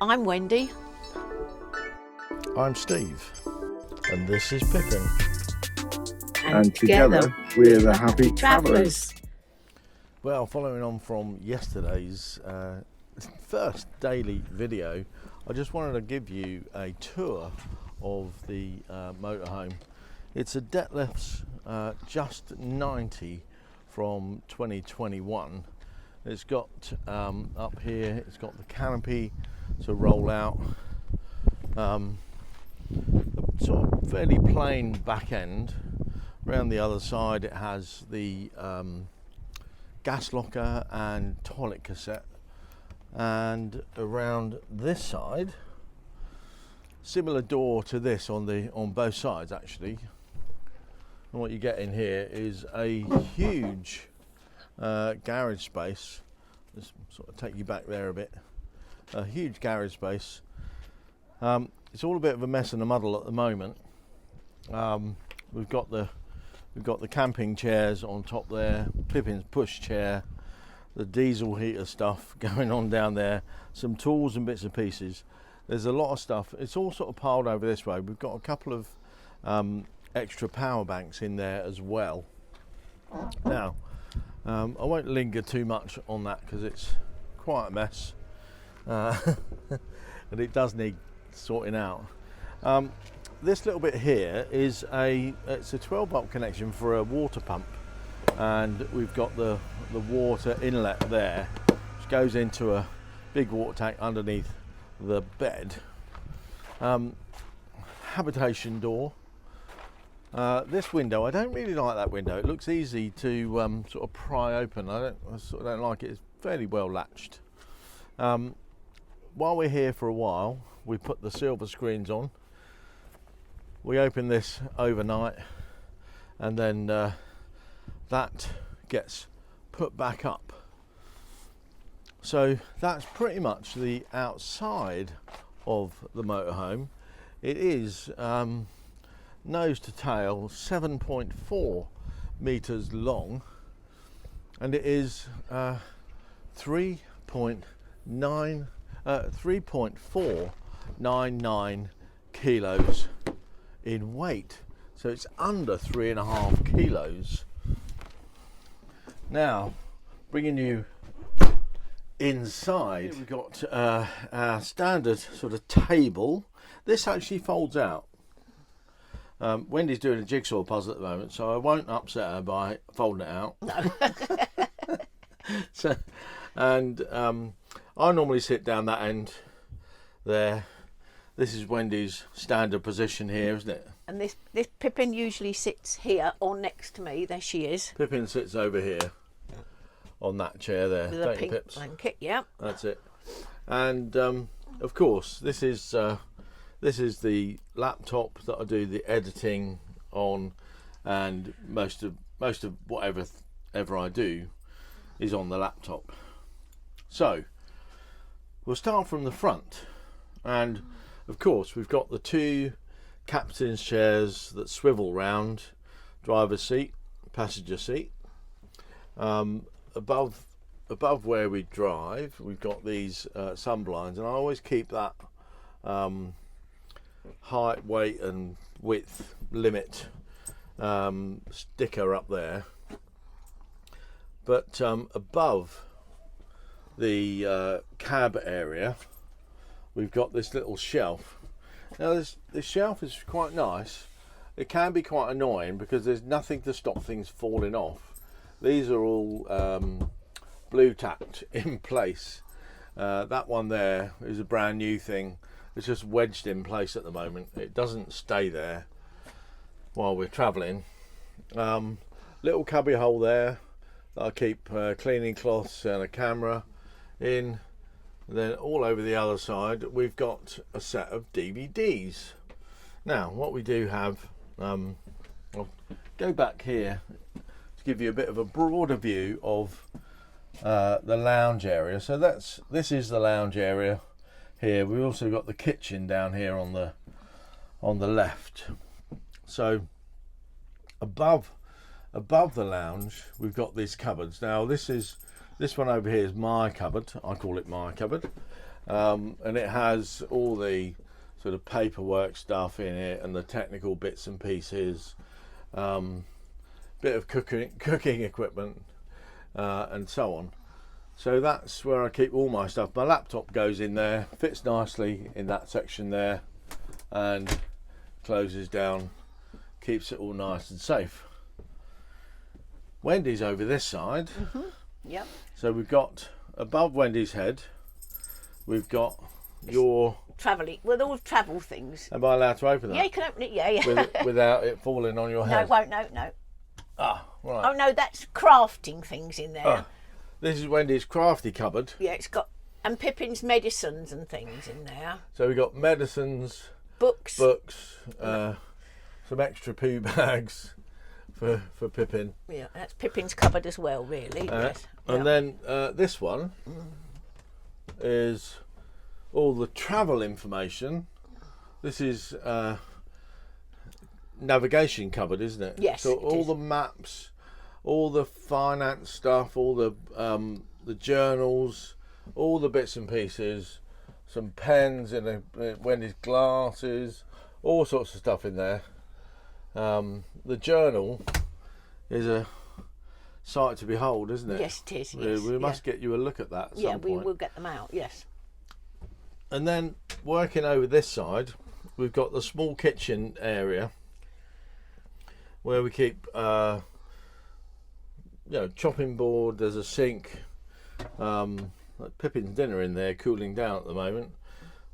I'm Wendy. I'm Steve, and this is Pippin. And together we're the Happy Travellers. Well, following on from yesterday's first daily video, I just wanted to give you a tour of the motorhome. It's a Detlefs Just 90 from 2021. It's got up here, it's got the canopy to roll out, sort of fairly plain back end. Around the other side it has the gas locker and toilet cassette, and around this side, similar door to this on both sides actually. And what you get in here is a huge garage space. Just sort of take you back there a bit. A huge garage space. It's all a bit of a mess and a muddle at the moment. We've got the camping chairs on top there, Pippin's push chair, the diesel heater stuff going on down there, some tools and bits and pieces. There's a lot of stuff. It's all sort of piled over this way. We've got a couple of extra power banks in there as well. Now, I won't linger too much on that because it's quite a mess, and it does need sorting out. This little bit here is it's a 12-volt connection for a water pump, and we've got the water inlet there, which goes into a big water tank underneath the bed. Habitation door. This window, I don't really like that window. It looks easy to sort of pry open. I sort of don't like it. It's fairly well latched. While we're here for a while, we put the silver screens on. We open this overnight, and then that gets put back up. So that's pretty much the outside of the motorhome. It is nose to tail 7.4 meters long, and it is 3.499 kilos in weight, so it's under 3.5 kilos. Now, bringing you inside, we've got our standard sort of table. This actually folds out. Wendy's doing a jigsaw puzzle at the moment, so I won't upset her by folding it out. No. I normally sit down that end there. This is Wendy's standard position here, isn't it? And this Pippin usually sits here or next to me. There she is. Pippin sits over here on that chair there. With a pink Pips? blanket, yeah. That's it. And of course, this is the laptop that I do the editing on, and most of whatever I do is on the laptop. So we'll start from the front, and of course we've got the two captain's chairs that swivel round, driver's seat, passenger seat. Above where we drive, we've got these sun blinds, and I always keep that height, weight and width limit sticker up there. But above the cab area, we've got this little shelf. Now this shelf is quite nice. It can be quite annoying because there's nothing to stop things falling off. These are all blue tacked in place. That one there is a brand new thing. It's just wedged in place at the moment. It doesn't stay there while we're travelling. Little cubby hole there that I keep cleaning cloths and a camera in. And then all over the other side we've got a set of DVDs. Now what we do have, I'll go back here to give you a bit of a broader view of the lounge area. So this is the lounge area here. We've also got the kitchen down here on the left. So above the lounge we've got these cupboards. Now this one over here is my cupboard. I call it my cupboard. and it has all the sort of paperwork stuff in it and the technical bits and pieces, bit of cooking equipment, and so on. So that's where I keep all my stuff. My laptop goes in there, fits nicely in that section there, and closes down, keeps it all nice and safe. Wendy's over this side. Yep. So we've got above Wendy's head, we've got your Travelling with all travel things. Am I allowed to open that? Yeah, you can open it. Yeah. Without it falling on your No, head? it won't. No. Ah, right. Oh no, that's crafting things in there. This is Wendy's crafty cupboard. Yeah, it's got and Pippin's medicines and things in there. So we've got medicines, Books. some extra poo bags for Pippin. Yeah, that's Pippin's cupboard as well, really. Yes. And then this one is all the travel information. This is navigation cupboard, isn't it? Yes. So all the maps, all the finance stuff, all the journals, all the bits and pieces, some pens and Wendy's glasses, all sorts of stuff in there. The journal is a sight to behold, isn't it? Yes, it is. Yes. We must get you a look at that at some we point. will get them out. Yes. And then working over this side, we've got the small kitchen area where we keep, chopping board. There's a sink. Pippin's dinner in there, cooling down at the moment.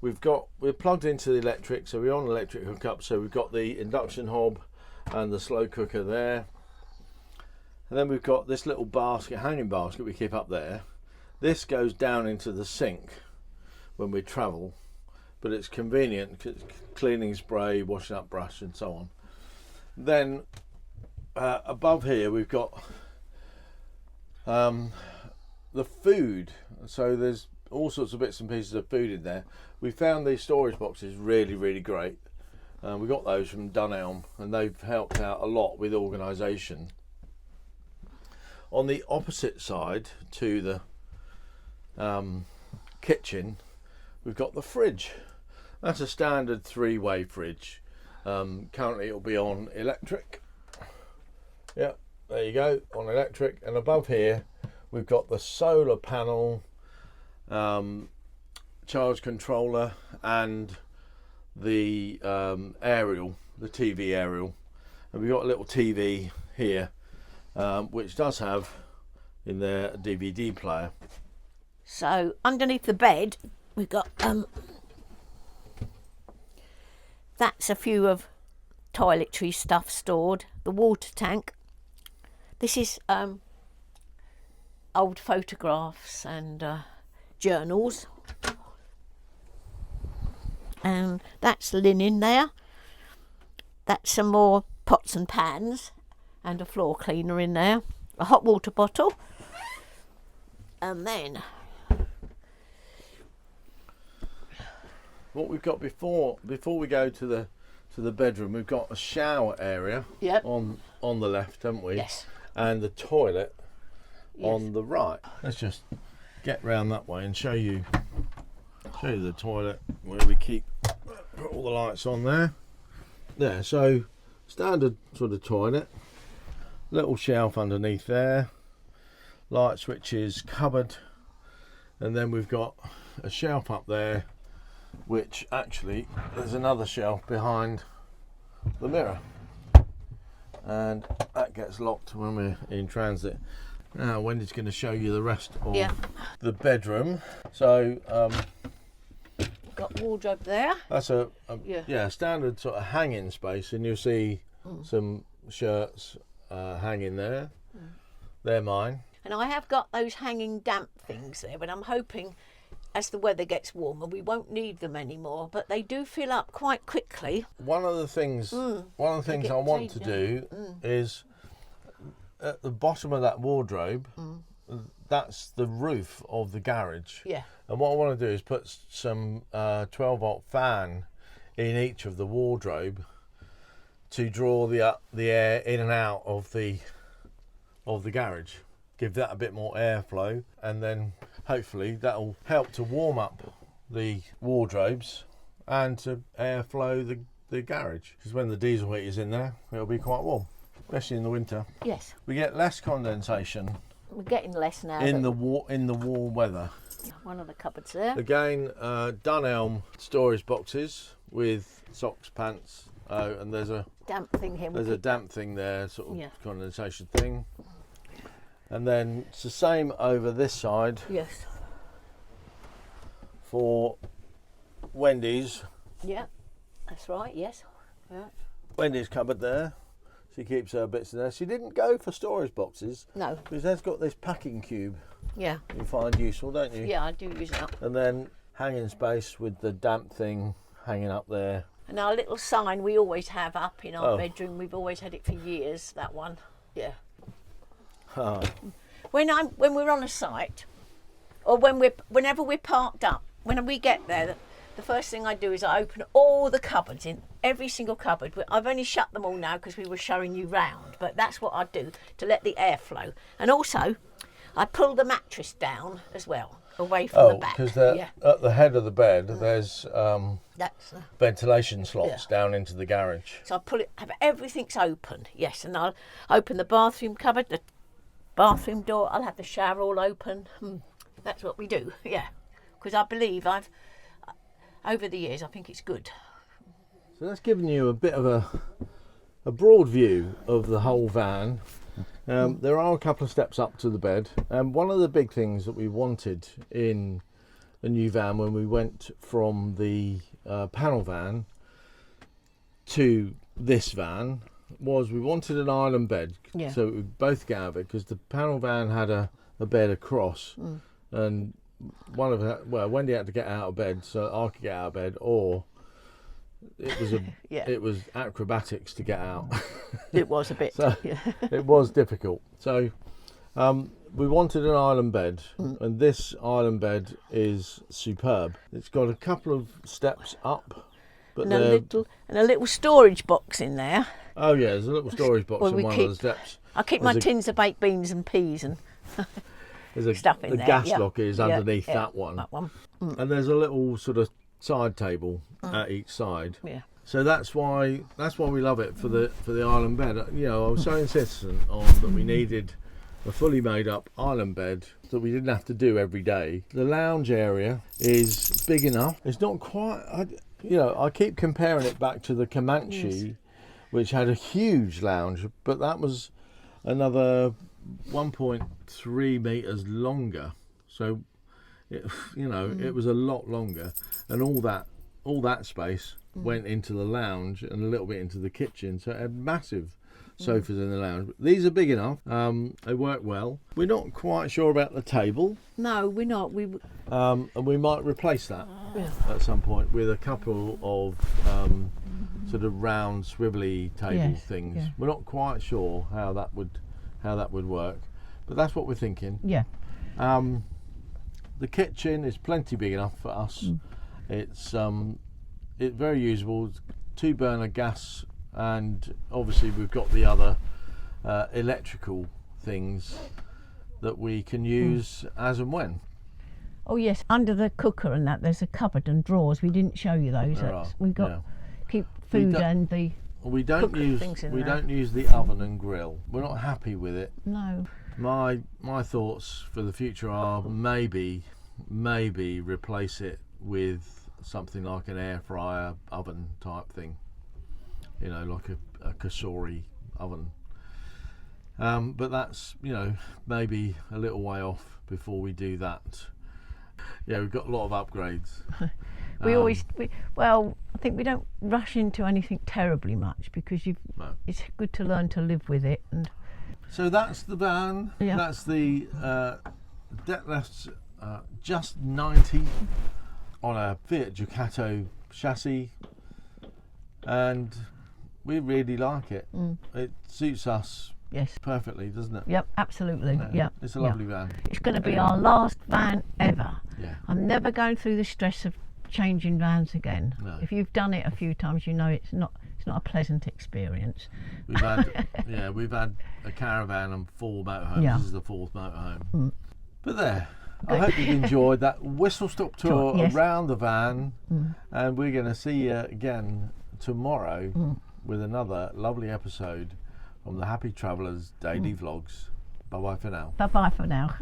We're plugged into the electric, so we're on electric hookup. So we've got the induction hob and the slow cooker there. And then we've got this little basket, hanging basket we keep up there. This goes down into the sink when we travel, but it's convenient, cleaning spray, washing up brush and so on. Then above here we've got the food, so there's all sorts of bits and pieces of food in there. We found these storage boxes really great. We got those from Dunelm and they've helped out a lot with organisation. On the opposite side to the kitchen, we've got the fridge. That's a standard 3-way fridge. Currently it'll be on electric. Yep, there you go, on electric. And above here we've got the solar panel, charge controller, and the aerial, the TV aerial. And we've got a little TV here, which does have in there a DVD player. So underneath the bed we've got that's a few of toiletry stuff stored. The water tank. This is old photographs and journals. And that's linen there. That's some more pots and pans and a floor cleaner in there. A hot water bottle. And then what we've got before we go to the bedroom, we've got a shower area. Yep. on the left, haven't we? Yes. And the toilet Yes. on the right. Let's just get round that way and show you the toilet where we keep put all the lights on there. There, so standard sort of toilet, little shelf underneath there, light switches, cupboard, and then we've got a shelf up there, which actually there's another shelf behind the mirror, and that gets locked when we're in transit. Now Wendy's going to show you the rest of the bedroom. So got wardrobe there. that's a standard sort of hanging space, and you'll see some shirts hanging there. They're mine. And I have got those hanging damp things there, but I'm hoping as the weather gets warmer we won't need them anymore, but they do fill up quite quickly. One of the things I want to do is at the bottom of that wardrobe, that's the roof of the garage. Yeah. And what I want to do is put some 12-volt fan in each of the wardrobe to draw the air in and out of the garage. Give that a bit more airflow, and then hopefully that'll help to warm up the wardrobes and to airflow the garage, because when the diesel heat is in there, it'll be quite warm, especially in the winter. Yes, We get less condensation we're getting less now. in the warm weather. One of the cupboards there. Again, Dunelm storage boxes with socks, pants, and there's a Damp thing here. There's a damp thing there, sort of Yeah. condensation thing. And then it's the same over this side Yes. for Wendy's. Yeah, that's right. Yes. Yeah. Wendy's cupboard there. She keeps her bits in there. She didn't go for storage boxes No. because that's got this packing cube Yeah. you find useful, don't you? Yeah, I do use it up. And then hanging space with the damp thing hanging up there. And our little sign we always have up in our Oh. bedroom. We've always had it for years. That one. Yeah. Ah, When we're on a site, or whenever we're parked up, when we get there, the first thing I do is I open all the cupboards, in every single cupboard. I've only shut them all now because we were showing you round, but that's what I do to let the air flow. And also, I pull the mattress down as well, away from the back. because Yeah, at the head of the bed there's that's. ventilation slots down into the garage. So I pull it. Everything's open. Yes, and I'll open the bathroom cupboard, the bathroom door. I'll have the shower all open. That's what we do. Yeah, because I believe over the years I think it's good. So that's given you a bit of a broad view of the whole van. There are a couple of steps up to the bed, and one of the big things that we wanted in a new van when we went from the panel van to this van was we wanted an island bed, Yeah. so we both get out of it, because the panel van had a bed across, and Wendy had to get out of bed so I could get out of bed, or it was Yeah. it was acrobatics to get out. It was a bit. So Yeah. it was difficult. So we wanted an island bed, and this island bed is superb. It's got a couple of steps up, but And a little storage box in there. oh yeah, there's a little storage box Well, in we one keep- of the steps. I keep my There's a- tins of baked beans and peas and There's a stuff in the there. gas yeah. locker is Yeah, underneath yeah, that one, That one. and there's a little sort of side table at each side. Yeah. So that's why we love it for the island bed. You know, I was so insistent on that we needed a fully made up island bed that we didn't have to do every day. The lounge area is big enough. It's not quite. I keep comparing it back to the Comanche, which had a huge lounge, but that was another 1.3 meters longer. So, it was a lot longer, and all that space went into the lounge and a little bit into the kitchen, so it had massive sofas in the lounge. These are big enough. They work well. We're not quite sure about the table, No, we're not. and we might replace that at some point with a couple of sort of round swivelly table Yes, things. yeah. We're not quite sure how that would work, but that's what we're thinking. Yeah. The kitchen is plenty big enough for us. It's very usable. It's 2-burner gas, and obviously we've got the other electrical things that we can use as and when. Oh yes, under the cooker and that there's a cupboard and drawers. We didn't show you those. There are, We've got yeah. keep food don't- and the We don't Cook things in there. don't use the oven and grill. We're not happy with it. no. My thoughts for the future are maybe replace it with something like an air fryer oven type thing. You know, like a Kasori oven. But that's, maybe a little way off before we do that. Yeah, we've got a lot of upgrades. I think we don't rush into anything terribly much because No. it's good to learn to live with it. And So that's the van. Yeah. That's the that's just 90 on a Fiat Ducato chassis, and we really like it. It suits us yes, perfectly, doesn't it? yep, absolutely, yeah. It's a yeah. lovely van. It's going to be our last van ever. Yeah. I'm never going through the stress of changing vans again. No. If you've done it a few times, you know it's not a pleasant experience. We've had a caravan and 4 motorhomes. Yeah. This is the 4th motorhome. But there, I hope you've enjoyed that whistle-stop tour Yes. around the van, and we're going to see you again tomorrow with another lovely episode from the Happy Travellers Daily Vlogs. Bye-bye for now. Bye-bye for now.